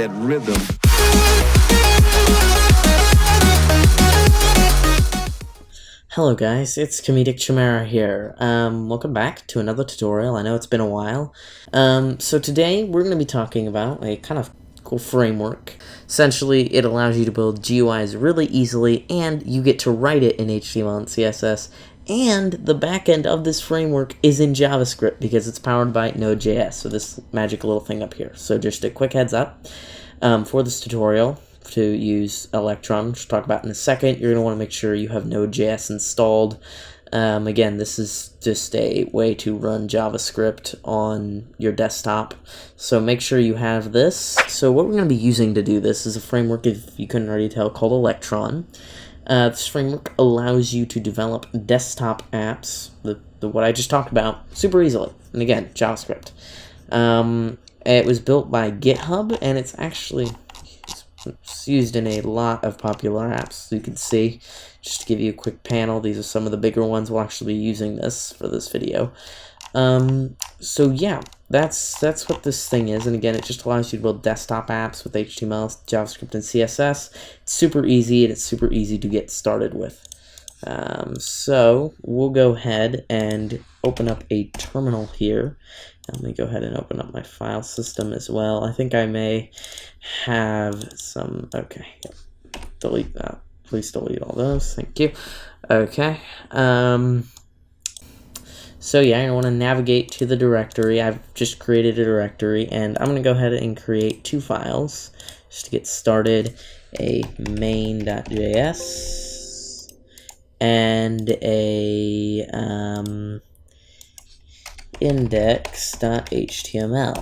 that rhythm. Hello guys, it's Comedic Chimera here. Welcome back to another tutorial. I know it's been a while. So today we're going to be talking about a kind of cool framework. Essentially, it allows you to build GUIs really easily, and you get to write it in HTML and CSS. And the backend of this framework is in JavaScript because it's powered by node.js. So this magic little thing up here. So just a quick heads up for this tutorial. To use Electron, which we'll talk about in a second, you're going to want to make sure you have Node.js installed. Again, this is just a way to run JavaScript on your desktop, so make sure you have this. So what we're going to be using to do this is a framework, if you couldn't already tell, called Electron. This framework allows you to develop desktop apps, what I just talked about, super easily. And again, JavaScript. It was built by GitHub, and it's actually used in a lot of popular apps. So you can see, just to give you a quick panel, these are some of the bigger ones. We'll actually be using this for this video. So yeah, that's what this thing is. And again, it just allows you to build desktop apps with HTML, JavaScript, and CSS. It's super easy, and it's super easy to get started with. So we'll go ahead and open up a terminal here. Let me go ahead and open up my file system as well. I think I may have some, okay, delete that. Please delete all those, thank you. Okay, so yeah, I want to navigate to the directory. I've just created a directory, and I'm going to go ahead and create two files just to get started. A main.js and a index.html.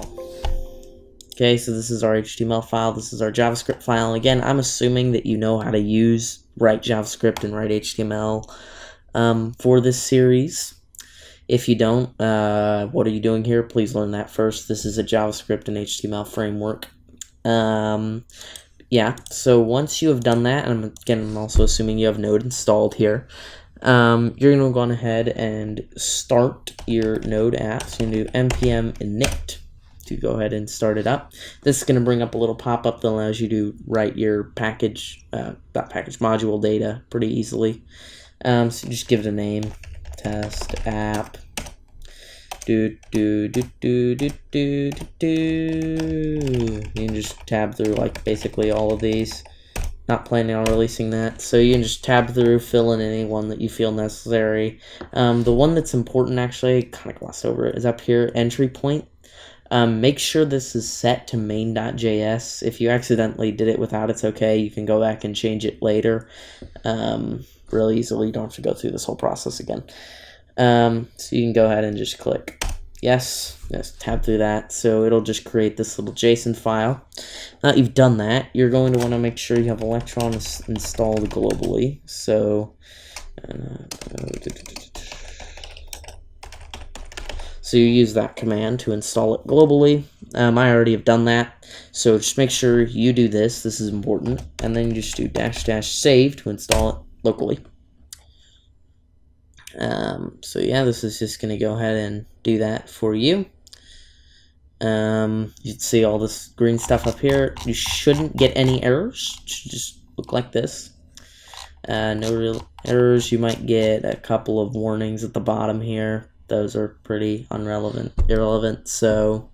Okay, so this is our HTML file, this is our JavaScript file, and again, I'm assuming that you know how to write JavaScript and write HTML for this series. If you don't, what are you doing here? Please learn that first. This is a JavaScript and HTML framework. Yeah, so once you have done that, and again, I'm also assuming you have Node installed here, you're going to go on ahead and start your Node app. So you're going to do npm init to go ahead and start it up. This is going to bring up a little pop-up that allows you to write your package, module data pretty easily. So just give it a name, test app. You can just tab through like basically all of these. Not planning on releasing that, so you can just tab through, fill in any one that you feel necessary. The one that's important, actually, kind of gloss over it, is up here, entry point. Make sure this is set to main.js. If you accidentally did it without, it's okay. You can go back and change it later really easily. You don't have to go through this whole process again. So you can go ahead and just click yes, tab through that, so it'll just create this little JSON file. Now that you've done that, you're going to want to make sure you have Electron installed globally. So, you use that command to install it globally. I already have done that, so just make sure you do this. This is important, and then you just do --save to install it locally. So yeah, this is just going to go ahead and do that for you. You'd see all this green stuff up here. You shouldn't get any errors. It should just look like this. No real errors. You might get a couple of warnings at the bottom here. Those are pretty irrelevant. So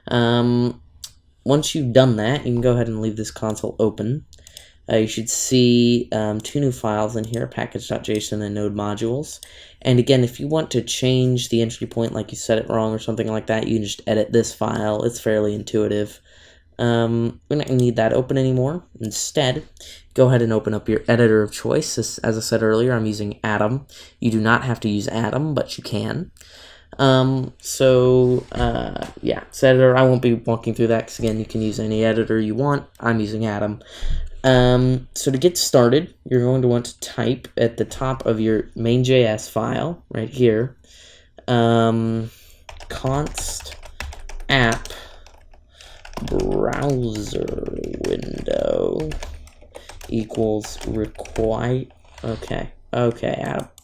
once you've done that, you can go ahead and leave this console open. You should see two new files in here, package.json and node modules. And again, if you want to change the entry point, like you set it wrong or something like that, you can just edit this file. It's fairly intuitive. We're not going to need that open anymore. Instead, go ahead and open up your editor of choice. As I said earlier, I'm using Atom. You do not have to use Atom, but you can. Yeah, it's editor. I won't be walking through that because, again, you can use any editor you want. I'm using Atom. So to get started, you're going to want to type at the top of your main.js file, right here, const app browser window equals require. Okay,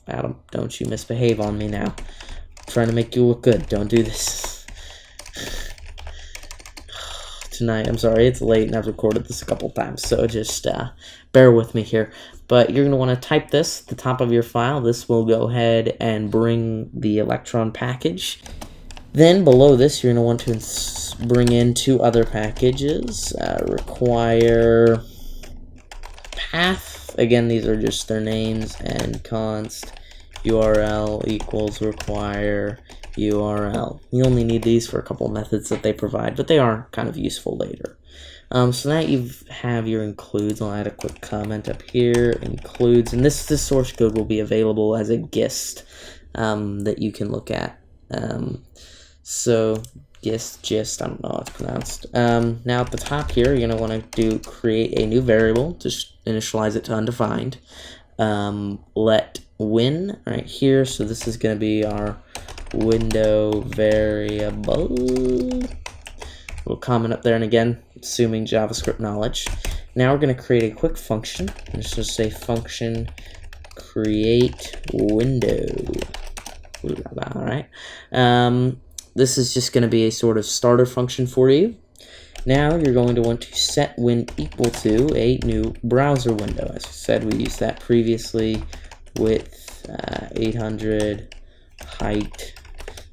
Adam, don't you misbehave on me now. I'm trying to make you look good. Don't do this. tonight. I'm sorry, it's late and I've recorded this a couple times, so just bear with me here. But you're going to want to type this at the top of your file. This will go ahead and bring the Electron package. Then below this, you're going to want to bring in two other packages. Require path. Again, these are just their names, and const URL equals require URL. You only need these for a couple methods that they provide, but they are kind of useful later. So now you have your includes. I'll add a quick comment up here. Includes, and this source code will be available as a gist that you can look at. So gist, I don't know how it's pronounced. Now at the top here, you're gonna want to create a new variable to initialize it to undefined. Let win right here. So this is gonna be our window variable. Little comment up there, and again, assuming JavaScript knowledge. Now we're going to create a quick function. Let's just say function create window. All right. This is just going to be a sort of starter function for you. Now you're going to want to set win equal to a new browser window. As I said, we used that previously. Width 800, height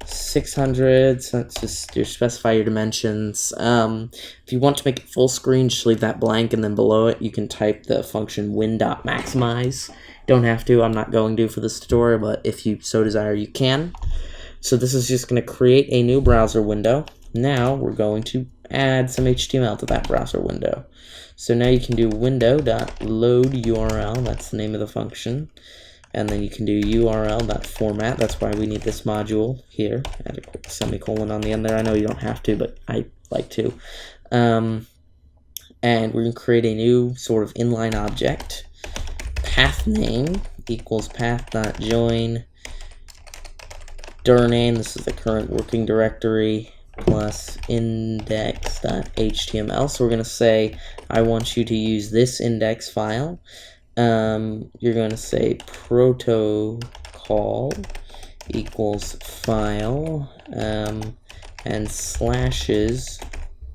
600, so that's just specify your dimensions. If you want to make it full screen, just leave that blank, and then below it you can type the function win.maximize. Don't have to, I'm not going to for this tutorial, but if you so desire you can. So this is just going to create a new browser window. Now we're going to add some HTML to that browser window. So now you can do window.loadURL, that's the name of the function. And then you can do URL.format. That's why we need this module here. Add a quick semicolon on the end there. I know you don't have to, but I like to. And we're going to create a new sort of inline object. Path name equals path.join dir name. This is the current working directory plus index.html. So we're going to say, I want you to use this index file. You're going to say protocol equals file and slashes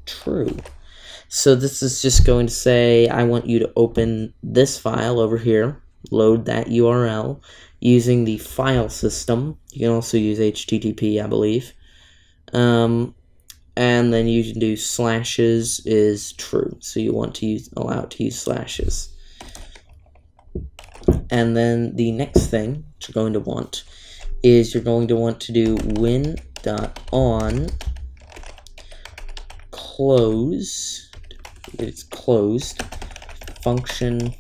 true. So this is just going to say I want you to open this file over here, load that URL using the file system. You can also use HTTP, I believe. And then you can do slashes is true. So you want to allow it to use slashes. And then the next thing that you're going to want is you're going to want to do win.on close. It's closed function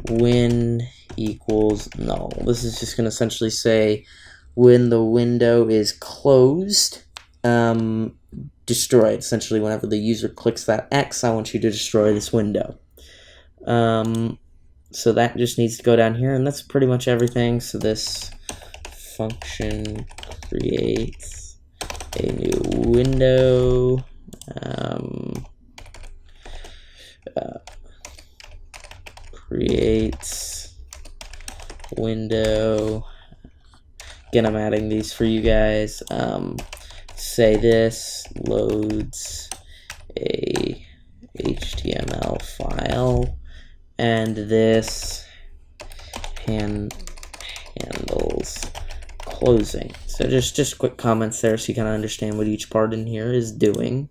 win equals null. This is just going to essentially say when the window is closed, destroy it. Essentially, whenever the user clicks that X, I want you to destroy this window. So that just needs to go down here, and that's pretty much everything. So this function creates a new window. Creates window. Again, I'm adding these for you guys. Say this loads a HTML file, and this handles closing. So just quick comments there so you kind of understand what each part in here is doing.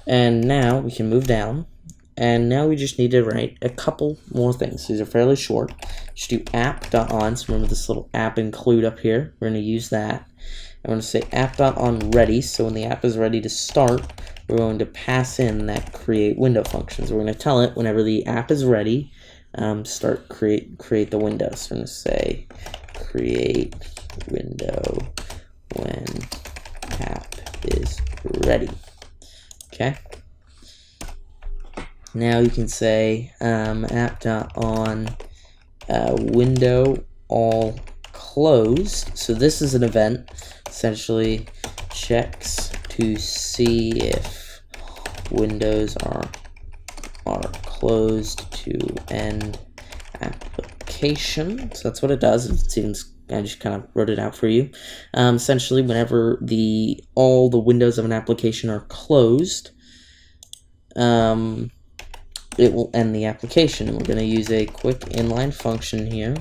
And now we can move down, and now we just need to write a couple more things. These are fairly short. Just do app.on. So remember this little app include up here. We're going to use that. I'm going to say app.onReady. So when the app is ready to start, we're going to pass in that create window function. So we're going to tell it whenever the app is ready, start create the window. So we're going to say create window when app is ready. Okay. Now you can say app.on window all closed. So this is an event, essentially checks to see if windows are closed to end application. So that's what it does. It's even I just kind of wrote it out for you. Essentially, whenever all the windows of an application are closed, it will end the application. We're going to use a quick inline function here.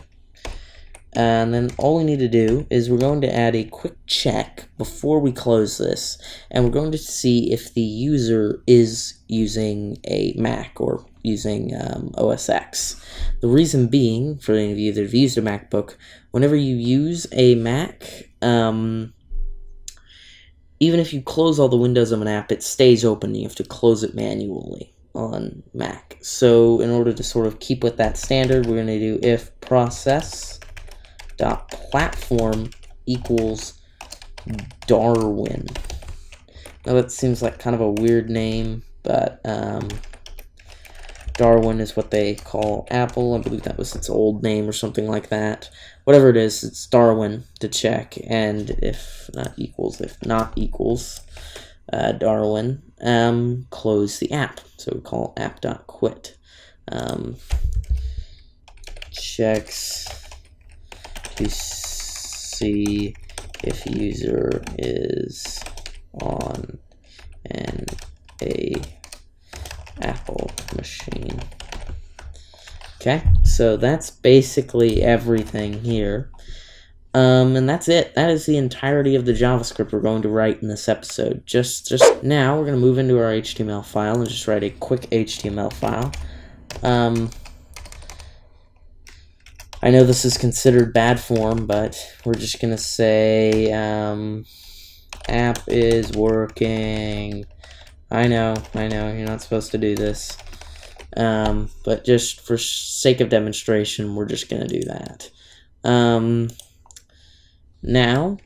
And then all we need to do is we're going to add a quick check before we close this. And we're going to see if the user is using a Mac or using OS X. The reason being, for any of you that have used a MacBook, whenever you use a Mac, even if you close all the windows of an app, it stays open. You have to close it manually on Mac. So in order to sort of keep with that standard, we're going to do if process.platform equals Darwin. Now that seems like kind of a weird name, but Darwin is what they call Apple. I believe that was its old name or something like that. Whatever it is, it's Darwin to check, and if not equals Darwin, close the app. So we call app.quit. Checks to see if user is on a Apple machine. Okay, so that's basically everything here. And that's it. That is the entirety of the JavaScript we're going to write in this episode. Just now, we're going to move into our HTML file and just write a quick HTML file. I know this is considered bad form, but we're just going to say app is working. I know, you're not supposed to do this. But just for sake of demonstration, we're just going to do that. Now,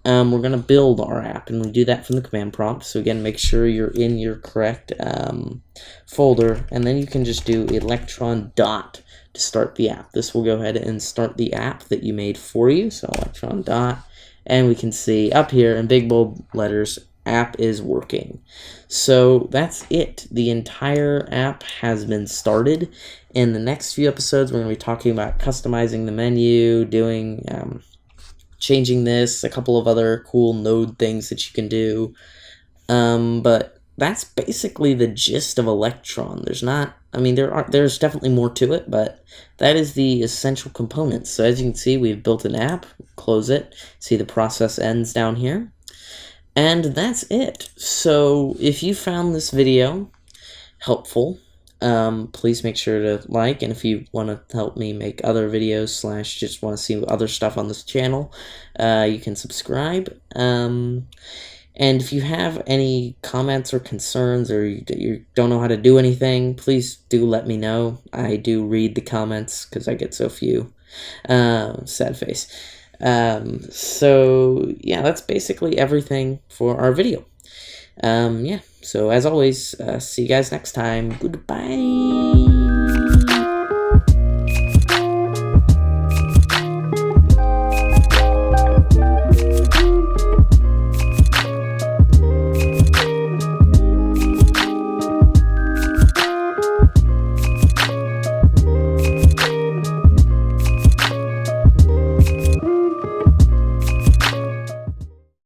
we're going to build our app, and we do that from the command prompt. So again, make sure you're in your correct folder, and then you can just do Electron dot to start the app. This will go ahead and start the app that you made for you. So Electron dot, and we can see up here in big bold letters, app is working. So that's it. The entire app has been started. In the next few episodes, we're going to be talking about customizing the menu, doing changing this, a couple of other cool node things that you can do. But that's basically the gist of Electron. There's not, I mean, there's definitely more to it, but that is the essential components. So as you can see, we've built an app. Close it. See the process ends down here. And that's it. So if you found this video helpful, please make sure to like, and if you want to help me make other videos / just want to see other stuff on this channel, you can subscribe. And if you have any comments or concerns, or you don't know how to do anything, please do let me know. I do read the comments because I get so few. Sad face. So yeah, that's basically everything for our video. Yeah, so as always, see you guys next time. Goodbye.